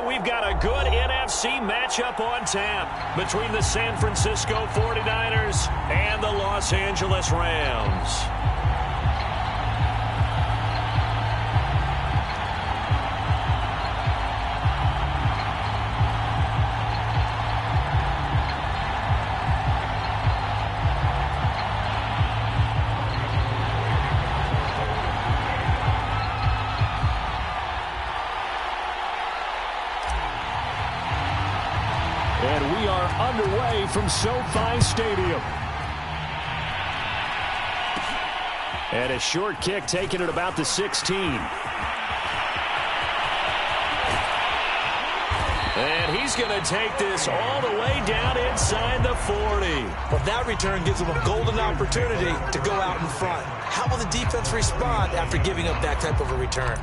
we've got a good NFC matchup on tap between the San Francisco 49ers and the Los Angeles Rams. And we are underway from SoFi Stadium. And a short kick taken at about the 16. And he's going to take this all the way down inside the 40. Well, that return gives them a golden opportunity to go out in front. How will the defense respond after giving up that type of a return?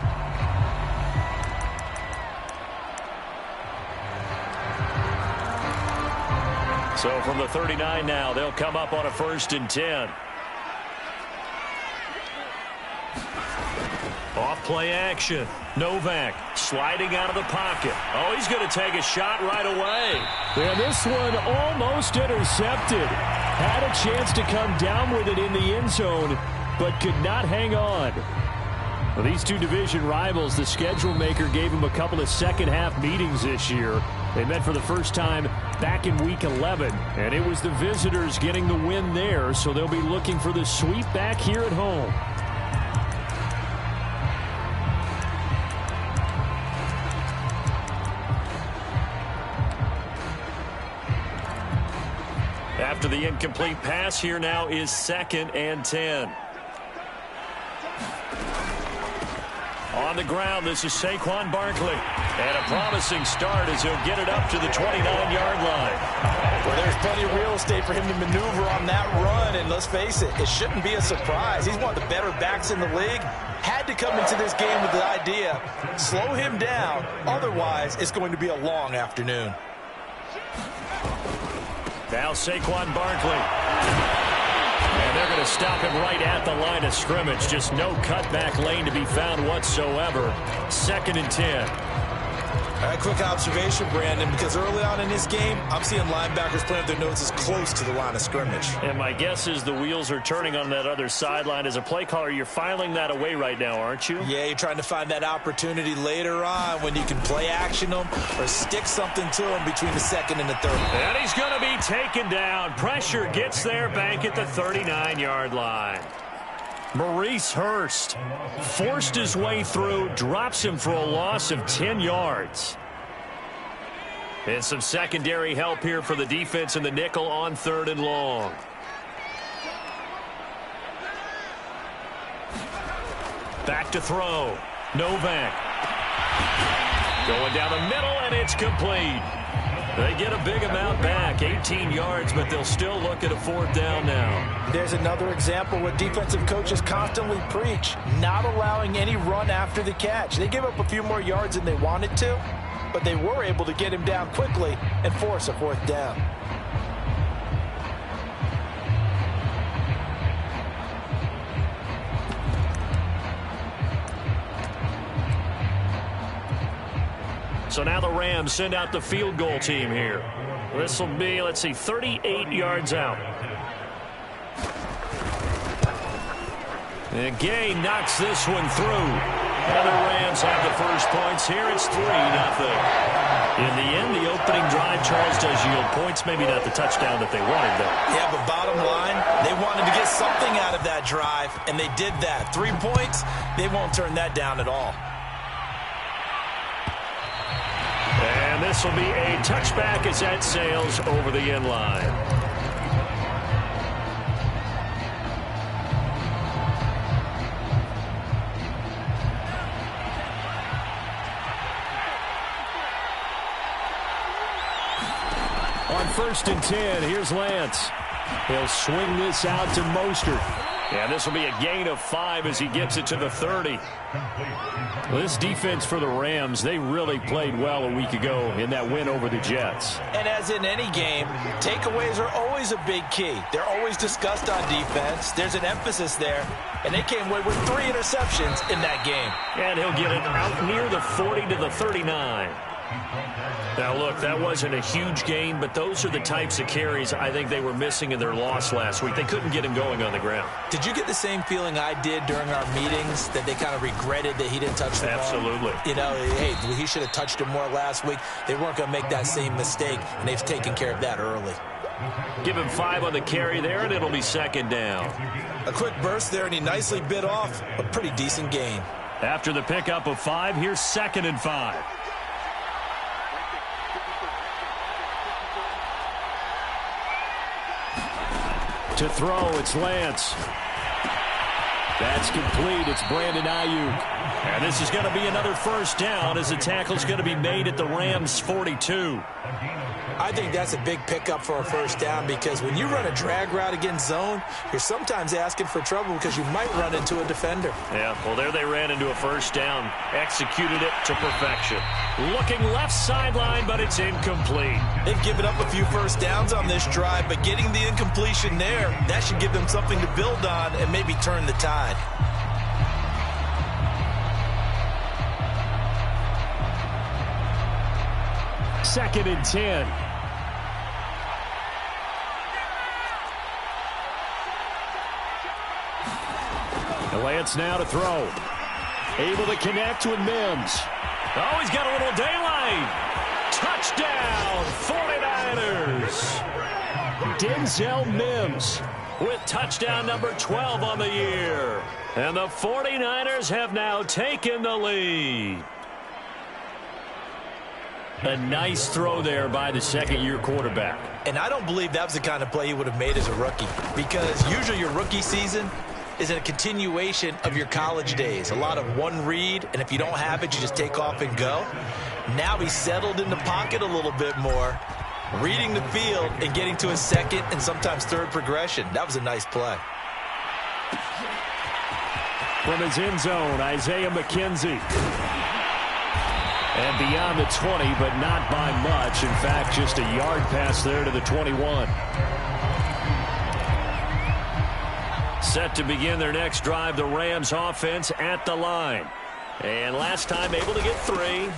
So from the 39 now, they'll come up on a 1st and 10. Off play action. Novak sliding out of the pocket. Oh, he's going to take a shot right away. And this one almost intercepted. Had a chance to come down with it in the end zone, but could not hang on. Well, these two division rivals, the schedule maker gave them a couple of second-half meetings this year. They met for the first time back in Week 11, and it was the visitors getting the win there, so they'll be looking for the sweep back here at home. After the incomplete pass, here now is 2nd and 10. On the ground, this is Saquon Barkley. And a promising start as he'll get it up to the 29-yard line. Well, there's plenty of real estate for him to maneuver on that run. And let's face it, it shouldn't be a surprise. He's one of the better backs in the league. Had to come into this game with the idea, slow him down. Otherwise, it's going to be a long afternoon. Now Saquon Barkley. And they're going to stop him right at the line of scrimmage. Just no cutback lane to be found whatsoever. 2nd and 10. A quick observation, Brandon, because early on in this game, I'm seeing linebackers playing with their noses close to the line of scrimmage. And my guess is the wheels are turning on that other sideline. As a play caller, you're filing that away right now, aren't you? Yeah, you're trying to find that opportunity later on when you can play action them or stick something to them between the 2nd and the 3rd. And he's going to be taken down. Pressure gets there back at the 39-yard line. Maurice Hurst forced his way through, drops him for a loss of 10 yards. And some secondary help here for the defense in the nickel on 3rd and long. Back to throw. Novak. Going down the middle, and it's complete. They get a big amount back, 18 yards, but they'll still look at a 4th down now. There's another example what defensive coaches constantly preach, not allowing any run after the catch. They give up a few more yards than they wanted to, but they were able to get him down quickly and force a 4th down. So now the Rams send out the field goal team here. This will be, let's see, 38 yards out. And Gay knocks this one through. And the Rams have the first points here. It's 3-0. In the end, the opening drive, Charles, does yield points. Maybe not the touchdown that they wanted, though. Yeah, but bottom line, they wanted to get something out of that drive, and they did that. 3 points, they won't turn that down at all. And this will be a touchback as that sails over the end line. On 1st and 10, here's Lance. He'll swing this out to Mostert. And this will be a gain of 5 as he gets it to the 30. Well, this defense for the Rams, they really played well a week ago in that win over the Jets. And as in any game, takeaways are always a big key. They're always discussed on defense. There's an emphasis there. And they came away with 3 interceptions in that game. And he'll get it out near the 40 to the 39. Now, look, that wasn't a huge gain, but those are the types of carries I think they were missing in their loss last week. They couldn't get him going on the ground. Did you get the same feeling I did during our meetings, that they kind of regretted that he didn't touch the ball? Absolutely. You know, hey, he should have touched him more last week. They weren't going to make that same mistake, and they've taken care of that early. Give him 5 on the carry there, and it'll be second down. A quick burst there, and he nicely bit off a pretty decent gain. After the pickup of 5, here's 2nd and 5. To throw, it's Lance. That's complete. It's Brandon Ayuk. And this is going to be another first down as the tackle's going to be made at the Rams' 42. I think that's a big pickup for a first down, because when you run a drag route against zone, you're sometimes asking for trouble because you might run into a defender. Yeah, well, there they ran into a first down. Executed it to perfection. Looking left sideline, but it's incomplete. They've given up a few first downs on this drive, but getting the incompletion there, that should give them something to build on and maybe turn the tide. Second and 10. Lance now to throw. Able to connect with Mims. Oh, he's got a little daylight. Touchdown, 49ers. Denzel Mims with touchdown number 12 on the year. And the 49ers have now taken the lead. A nice throw there by the second-year quarterback. And I don't believe that was the kind of play he would have made as a rookie, because usually your rookie season is a continuation of your college days. A lot of one read, and if you don't have it, you just take off and go. Now he's settled in the pocket a little bit more, reading the field and getting to his second and sometimes third progression. That was a nice play. From his end zone, Isaiah McKenzie. And beyond the 20, but not by much. In fact, just a yard pass there to the 21. Set to begin their next drive, the Rams offense at the line. And last time able to get 3.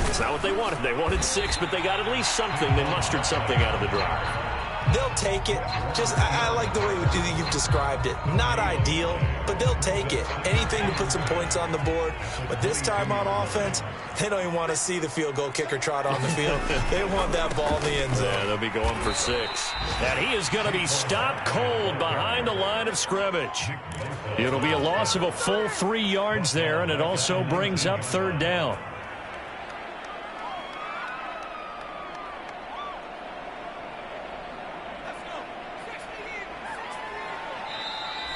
It's not what they wanted. They wanted 6, but they got at least something. They mustered something out of the drive. They'll take it. I like the way you've described it. Not ideal, but they'll take it. Anything to put some points on the board. But this time on offense, they don't even want to see the field goal kicker trot on the field. They want that ball in the end zone. Yeah, they'll be going for 6. And he is going to be stopped cold behind the line of scrimmage. It'll be a loss of a full 3 yards there, and it also brings up 3rd down.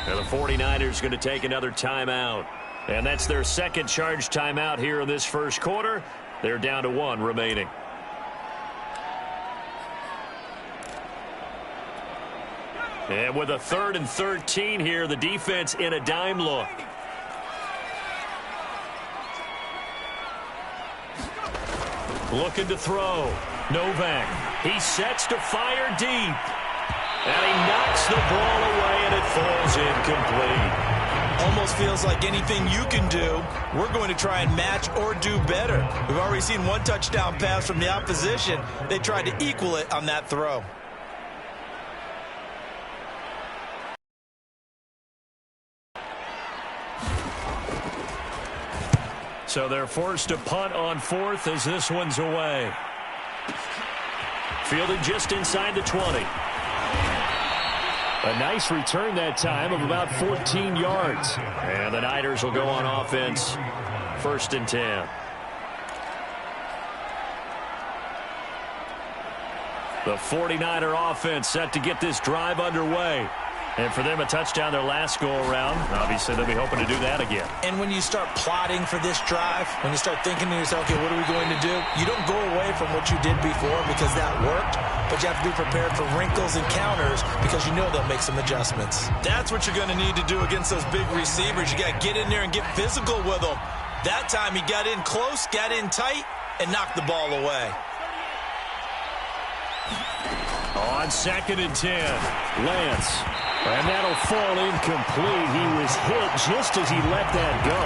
And the 49ers going to take another timeout. And that's their second charge timeout here in this first quarter. They're down to 1 remaining. And with a 3rd and 13 here, the defense in a dime look. Looking to throw. Novak. He sets to fire deep. And he knocks the ball away, and it falls incomplete. Almost feels like anything you can do, we're going to try and match or do better. We've already seen 1 touchdown pass from the opposition. They tried to equal it on that throw. So they're forced to punt on 4th as this one's away. Fielded just inside the 20. A nice return that time of about 14 yards. And the Niners will go on offense. 1st and 10. The 49er offense set to get this drive underway. And for them, a touchdown their last go-around. Obviously, they'll be hoping to do that again. And when you start plotting for this drive, when you start thinking to yourself, okay, what are we going to do? You don't go away from what you did before because that worked, but you have to be prepared for wrinkles and counters because you know they'll make some adjustments. That's what you're going to need to do against those big receivers. You got to get in there and get physical with them. That time he got in close, got in tight, and knocked the ball away. On 2nd and 10, Lance. And that'll fall incomplete. He was hit just as he let that go.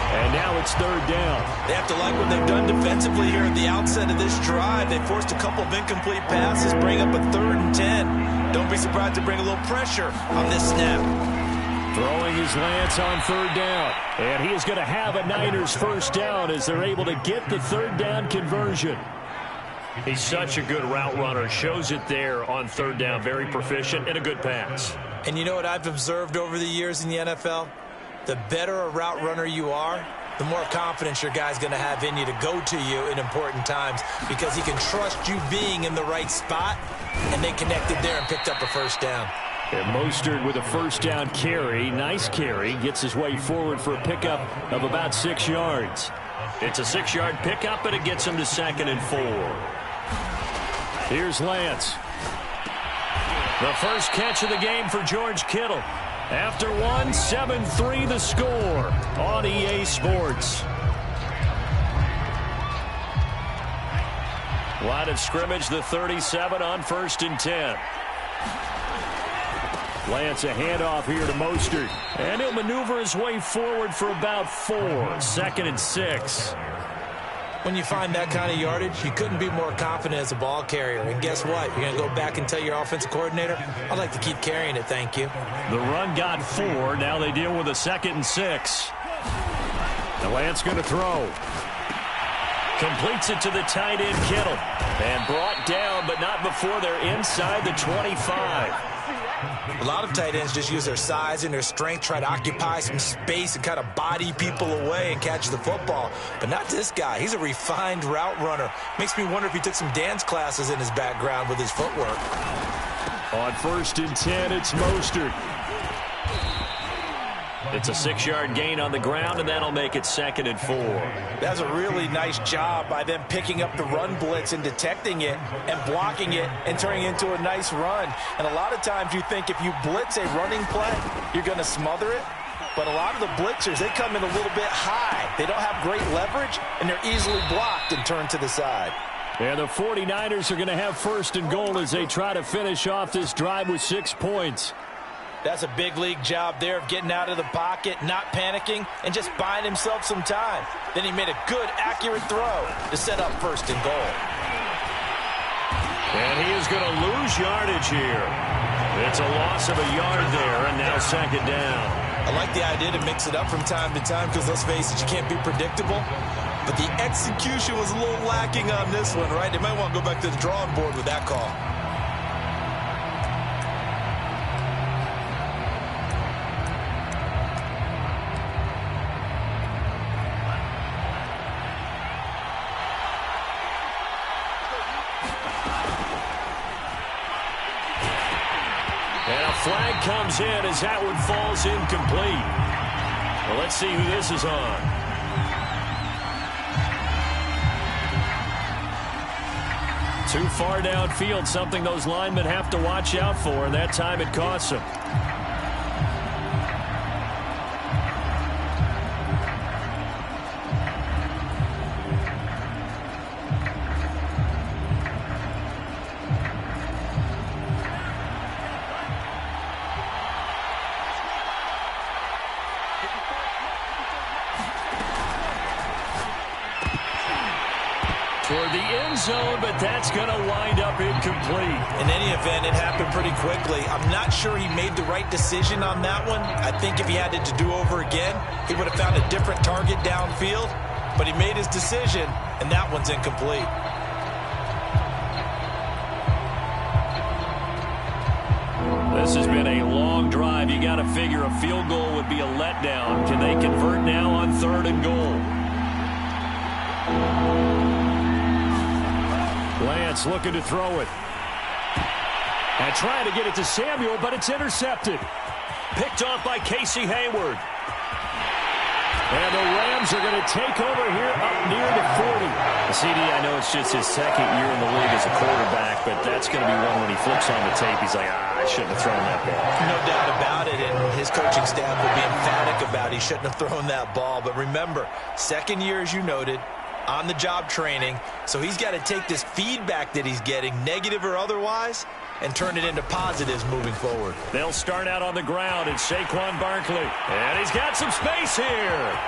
And now it's third down. They have to like what they've done defensively here at the outset of this drive. They forced a couple of incomplete passes, bring up a 3rd and 10. Don't be surprised to bring a little pressure on this snap. Throwing his Lance on third down. And he is going to have a Niners first down as they're able to get the third down conversion. He's such a good route runner. Shows it there on third down. Very proficient and a good pass. And you know what I've observed over the years in the NFL? The better a route runner you are, the more confidence your guy's going to have in you to go to you in important times because he can trust you being in the right spot, and they connected there and picked up a first down. And Mostert with a first down carry. Nice carry. Gets his way forward for a pickup of about 6 yards. It's a 6-yard pickup, and it gets him to 2nd and 4. Here's Lance. The first catch of the game for George Kittle. After one, 7-3 the score on EA Sports. Line of scrimmage, the 37 on 1st and 10. Lance a handoff here to Mostert. And he'll maneuver his way forward for about 4. 2nd and 6. When you find that kind of yardage, you couldn't be more confident as a ball carrier. And guess what? You're going to go back and tell your offensive coordinator, I'd like to keep carrying it, thank you. The run got 4. Now they deal with a 2nd and 6. And Lance going to throw. Completes it to the tight end, Kittle. And brought down, but not before they're inside the 25. A lot of tight ends just use their size and their strength, try to occupy some space and kind of body people away and catch the football. But not this guy. He's a refined route runner. Makes me wonder if he took some dance classes in his background with his footwork. On 1st and 10, it's Mostert. It's a 6-yard gain on the ground, and that'll make it 2nd and 4. That's a really nice job by them picking up the run blitz and detecting it and blocking it and turning it into a nice run. And a lot of times you think if you blitz a running play, you're going to smother it. But a lot of the blitzers, they come in a little bit high. They don't have great leverage, and they're easily blocked and turned to the side. And the 49ers are going to have 1st and goal as they try to finish off this drive with 6 points. That's a big league job there of getting out of the pocket, not panicking, and just buying himself some time. Then he made a good, accurate throw to set up 1st and goal. And he is going to lose yardage here. It's a loss of a yard there, and now 2nd down. I like the idea to mix it up from time to time because, let's face it, you can't be predictable. But the execution was a little lacking on this one, right? They might want to go back to the drawing board with that call. Flag comes in as that one falls incomplete. Well, let's see who this is on. Too far downfield, something those linemen have to watch out for, and that time it costs them. Toward the end zone, but that's going to wind up incomplete. In any event, it happened pretty quickly. I'm not sure he made the right decision on that one. I think if he had it to do over again, he would have found a different target downfield. But he made his decision, and that one's incomplete. This has been a long drive. You got to figure a field goal would be a letdown. Can they convert now on 3rd and goal? Lance looking to throw it. And trying to get it to Samuel, but it's intercepted. Picked off by Casey Hayward. And the Rams are going to take over here up near the 40. CD, I know it's just his 2nd year in the league as a quarterback, but that's going to be one when he flips on the tape. He's like, I shouldn't have thrown that ball. No doubt about it, and his coaching staff will be emphatic about he shouldn't have thrown that ball. But remember, 2nd year, as you noted, on-the-job training, so he's got to take this feedback that he's getting, negative or otherwise, and turn it into positives moving forward. They'll start out on the ground, and Saquon Barkley. And he's got some space here.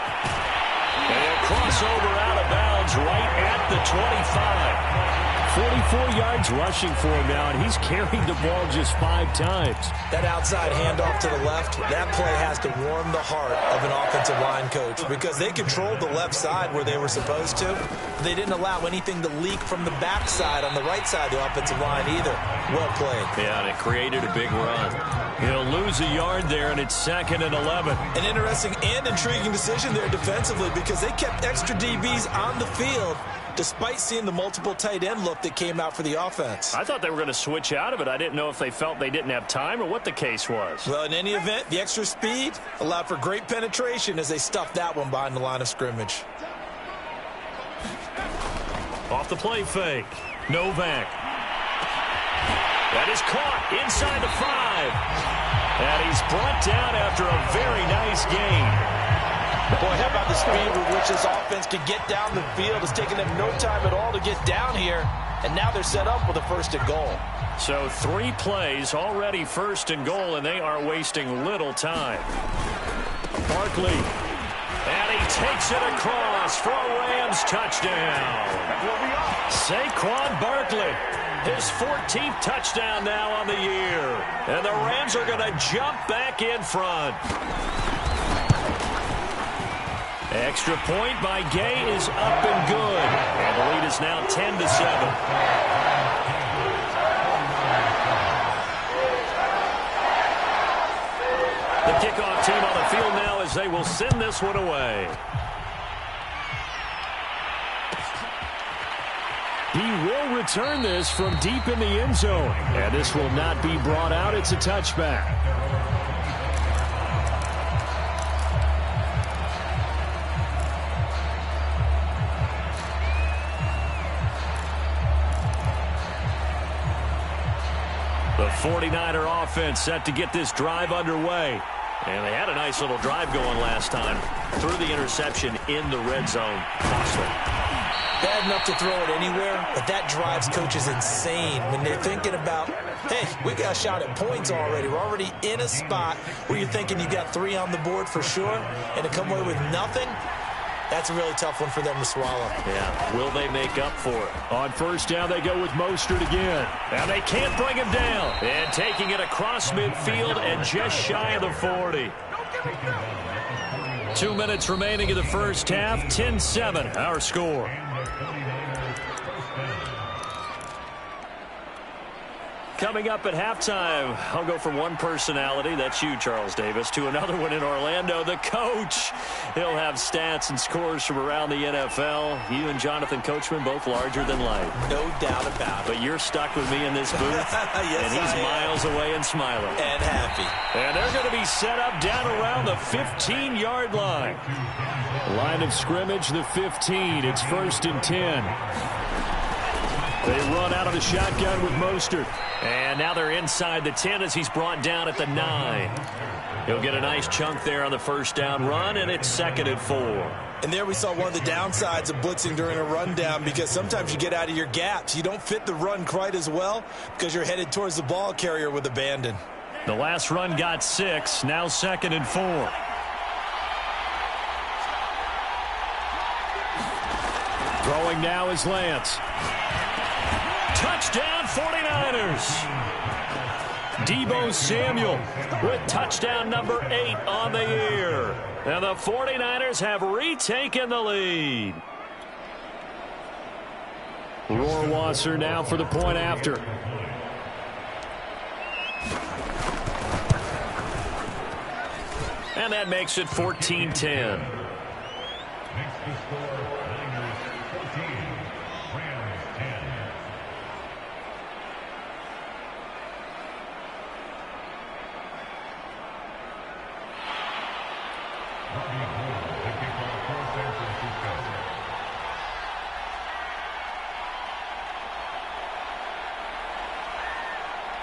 And crossover out of bounds right at the 25. 44 yards rushing for him now, and he's carried the ball just 5 times. That outside handoff to the left, that play has to warm the heart of an offensive line coach because they controlled the left side where they were supposed to. They didn't allow anything to leak from the backside on the right side of the offensive line either. Well played. Yeah, and it created a big run. He'll lose a yard there, and it's 2nd and 11. An interesting and intriguing decision there defensively because they kept extra DBs on the field despite seeing the multiple tight end look that came out for the offense. I thought they were going to switch out of it. I didn't know if they felt they didn't have time or what the case was. Well, in any event, the extra speed allowed for great penetration as they stuffed that one behind the line of scrimmage. Off the play fake. Novak. That is caught inside the 5. And he's brought down after a very nice gain. Boy, how about the speed with which this offense could get down the field? It's taken them no time at all to get down here. And now they're set up with a 1st and goal. So 3 plays, already 1st and goal, and they are wasting little time. Barkley. And he takes it across for a Rams touchdown. Saquon Barkley. His 14th touchdown now on the year. And the Rams are going to jump back in front. Extra point by Gay is up and good. And the lead is now 10-7. The kickoff team on the field now as they will send this one away. He will return this from deep in the end zone. And this will not be brought out. It's a touchback. The 49er offense set to get this drive underway. And they had a nice little drive going last time. Threw the interception in the red zone. Costly. Bad enough to throw it anywhere, but that drives coaches insane when they're thinking about, hey, we got a shot at points already. We're already in a spot where you're thinking you got 3 on the board for sure, and to come away with nothing, that's a really tough one for them to swallow. Yeah, will they make up for it? On 1st down, they go with Mostert again. And they can't bring him down. And taking it across midfield and just shy of the 40. 2 minutes remaining in the first half. 10-7, our score. Coming up at halftime, I'll go from one personality, that's you, Charles Davis, to another one in Orlando, the coach. He'll have stats and scores from around the NFL. You and Jonathan Coachman, both larger than life. No doubt about it. But you're stuck with me in this booth, yes, and he's miles away and smiling. And happy. And they're going to be set up down around the 15-yard line. Line of scrimmage, the 15. It's 1st and 10. They run out of the shotgun with Mostert. And now they're inside the 10 as he's brought down at the 9. He'll get a nice chunk there on the 1st down run, and it's 2nd and 4. And there we saw one of the downsides of blitzing during a rundown because sometimes you get out of your gaps. You don't fit the run quite as well because you're headed towards the ball carrier with abandon. The last run got 6, now 2nd and 4. Throwing now is Lance. Touchdown 49ers. Deebo Samuel with touchdown number 8 on the year. And the 49ers have retaken the lead. Rohrwasser now for the point after. And that makes it 14-10.